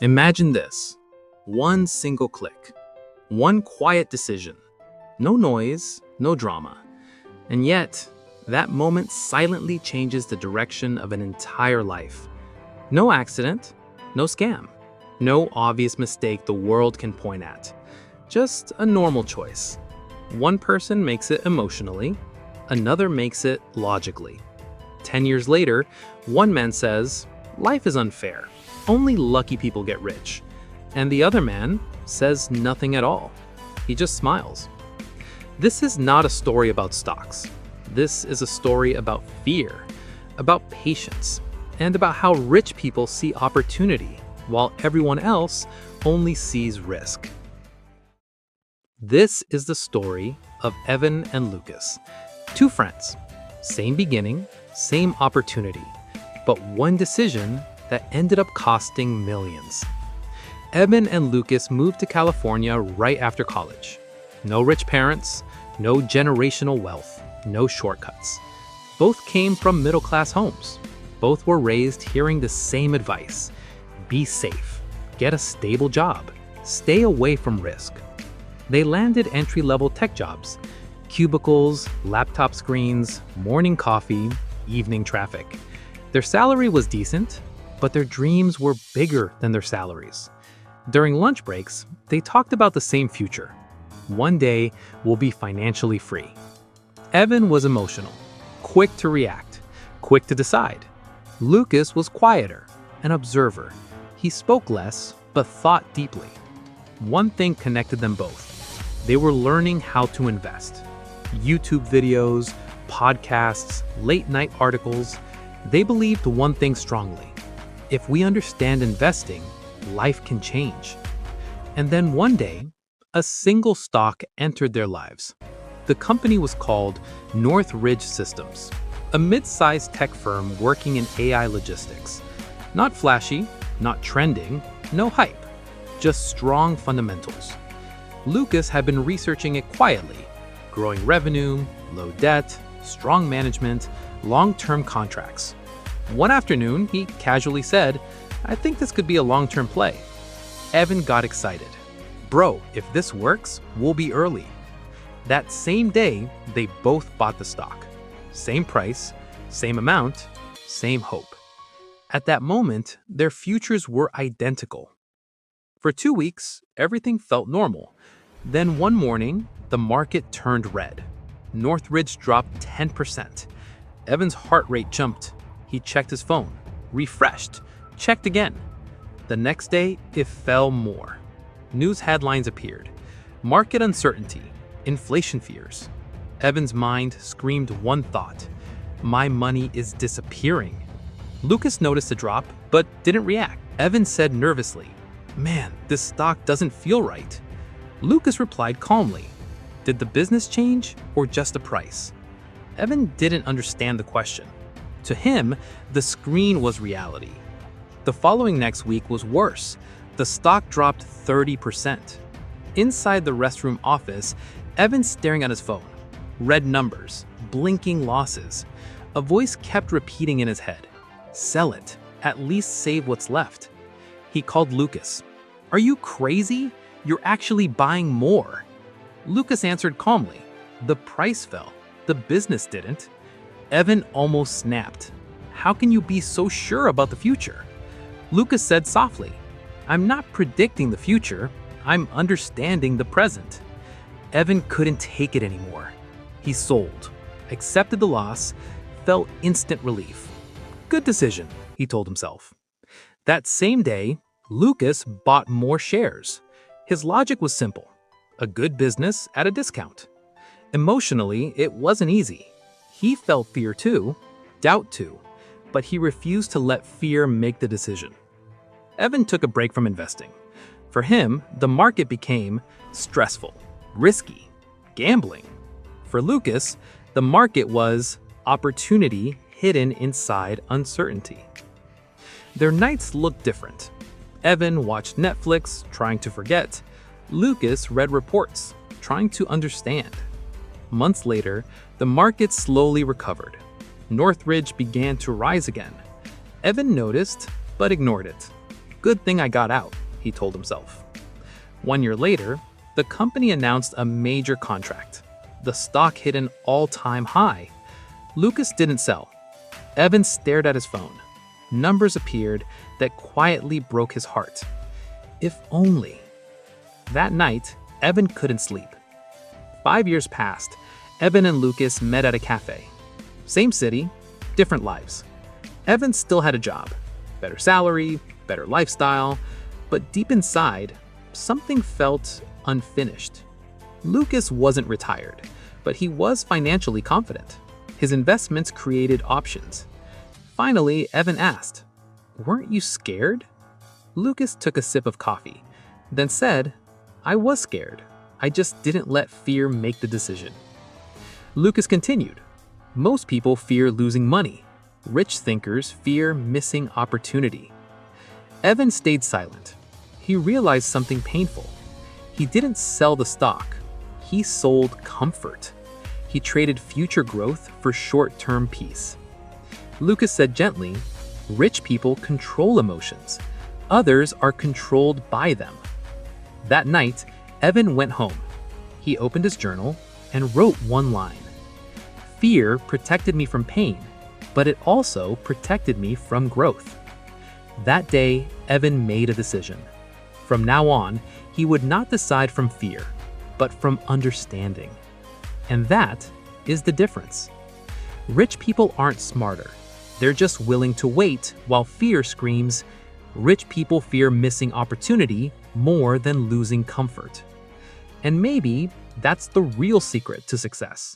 Imagine this. One single click. One quiet decision. No noise, no drama. And yet, that moment silently changes the direction of an entire life. No accident, no scam, no obvious mistake the world can point at. Just a normal choice. One person makes it emotionally, another makes it logically. 10 years later, one man says, "Life is unfair. Only lucky people get rich." And the other man says nothing at all. He just smiles. This is not a story about stocks. This is a story about fear, about patience, and about how rich people see opportunity, while everyone else only sees risk. This is the story of Evan and Lucas, two friends, same beginning, same opportunity, but one decision that ended up costing millions. Evan and Lucas moved to California right after college. No rich parents, no generational wealth, no shortcuts. Both came from middle-class homes. Both were raised hearing the same advice: be safe, get a stable job, stay away from risk. They landed entry-level tech jobs: cubicles, laptop screens, morning coffee, evening traffic. Their salary was decent, but their dreams were bigger than their salaries. During lunch breaks, they talked about the same future. One day, we'll be financially free. Evan was emotional, quick to react, quick to decide. Lucas was quieter, an observer. He spoke less, but thought deeply. One thing connected them both. They were learning how to invest. YouTube videos, podcasts, late-night articles. They believed one thing strongly: if we understand investing, life can change. And then one day, a single stock entered their lives. The company was called Northridge Systems, a mid-sized tech firm working in AI logistics. Not flashy, not trending, no hype, just strong fundamentals. Lucas had been researching it quietly: growing revenue, low debt, strong management, long-term contracts. One afternoon, he casually said, "I think this could be a long-term play." Evan got excited. "Bro, if this works, we'll be early." That same day, they both bought the stock. Same price, same amount, same hope. At that moment, their futures were identical. For 2 weeks, everything felt normal. Then one morning, the market turned red. Northridge dropped 10%. Evan's heart rate jumped. He checked his phone, refreshed, checked again. The next day, it fell more. News headlines appeared: market uncertainty, inflation fears. Evan's mind screamed one thought: my money is disappearing. Lucas noticed the drop, but didn't react. Evan said nervously, "Man, this stock doesn't feel right." Lucas replied calmly, "Did the business change or just the price?" Evan didn't understand the question. To him, the screen was reality. The following next week was worse. The stock dropped 30%. Inside the restroom office, Evan's staring at his phone. Red numbers, blinking losses. A voice kept repeating in his head: "Sell it, at least save what's left." He called Lucas. "Are you crazy? You're actually buying more." Lucas answered calmly, "The price fell. The business didn't." Evan almost snapped. "How can you be so sure about the future?" Lucas said softly, "I'm not predicting the future. I'm understanding the present." Evan couldn't take it anymore. He sold, accepted the loss, felt instant relief. "Good decision," he told himself. That same day, Lucas bought more shares. His logic was simple: a good business at a discount. Emotionally, it wasn't easy. He felt fear too, doubt too, but he refused to let fear make the decision. Evan took a break from investing. For him, the market became stressful, risky, gambling. For Lucas, the market was opportunity hidden inside uncertainty. Their nights looked different. Evan watched Netflix, trying to forget. Lucas read reports, trying to understand. Months later, the market slowly recovered. Northridge began to rise again. Evan noticed, but ignored it. Good thing I got out, he told himself. 1 year later, the company announced a major contract. The stock hit an all-time high. Lucas didn't sell. Evan stared at his phone. Numbers appeared that quietly broke his heart. If only. That night, Evan couldn't sleep. 5 years passed. Evan and Lucas met at a cafe. Same city, different lives. Evan still had a job, better salary, better lifestyle, but deep inside, something felt unfinished. Lucas wasn't retired, but he was financially confident. His investments created options. Finally, Evan asked, "Weren't you scared?" Lucas took a sip of coffee, then said, "I was scared. I just didn't let fear make the decision." Lucas continued, "Most people fear losing money. Rich thinkers fear missing opportunity." Evan stayed silent. He realized something painful. He didn't sell the stock. He sold comfort. He traded future growth for short-term peace. Lucas said gently, "Rich people control emotions. Others are controlled by them." That night, Evan went home. He opened his journal and wrote one line. "Fear protected me from pain, but it also protected me from growth." That day, Evan made a decision. From now on, he would not decide from fear, but from understanding. And that is the difference. Rich people aren't smarter. They're just willing to wait while fear screams, "Rich people fear missing opportunity more than losing comfort." And maybe that's the real secret to success.